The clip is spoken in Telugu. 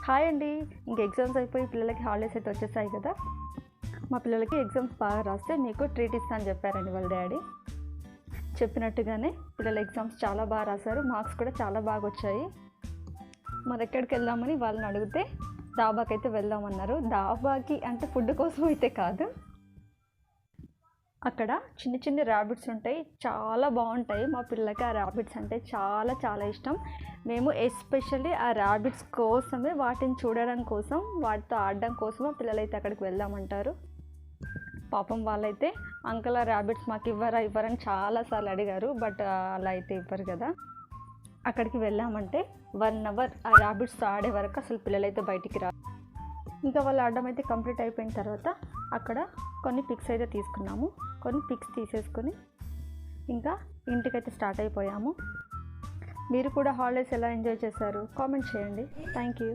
హాయ్ అండి. ఇంక ఎగ్జామ్స్ అయిపోయి పిల్లలకి హాలిడేస్ అయితే వచ్చేసాయి కదా. మా పిల్లలకి ఎగ్జామ్స్ బాగా రాస్తే మీకు ట్రీట్ ఇస్తా అని చెప్పారండి వాళ్ళ డాడీ. చెప్పినట్టుగానే పిల్లల ఎగ్జామ్స్ చాలా బాగా రాశారు, మార్క్స్ కూడా చాలా బాగా వచ్చాయి. మరి ఎక్కడికి వెళ్దామని వాళ్ళని అడిగితే డాబాకి అయితే వెళ్దామన్నారు. డాబాకి అంటే ఫుడ్ కోసం అయితే కాదు, అక్కడ చిన్న చిన్న ర్యాబిట్స్ ఉంటాయి, చాలా బాగుంటాయి. మా పిల్లలకి ఆ ర్యాబిట్స్ అంటే చాలా చాలా ఇష్టం. మేము ఎస్పెషల్లీ ఆ ర్యాబిట్స్ కోసమే, వాటిని చూడడం కోసం, వాటితో ఆడడం కోసమే పిల్లలైతే అక్కడికి వెళ్దామంటారు. పాపం వాళ్ళైతే అంకుల్ ఆ ర్యాబిట్స్ మాకు ఇవ్వరని చాలాసార్లు అడిగారు, బట్ అలా అయితే ఇవ్వరు కదా. అక్కడికి వెళ్ళామంటే 1 అవర్ ఆ ర్యాబిట్స్తో ఆడే వరకు అసలు పిల్లలైతే బయటికి రా. ఇంకా వాళ్ళు ఆడడం అయితే కంప్లీట్ అయిపోయిన తర్వాత అక్కడ కొన్ని పిక్స్ అయితే తీసుకున్నాము. కొన్ని పిక్స్ తీసేసుకొని ఇంకా ఇంటికైతే స్టార్ట్ అయిపోయాము. మీరు కూడా హాలిడేస్ ఎలా ఎంజాయ్ చేశారు కామెంట్ చేయండి. Thank you.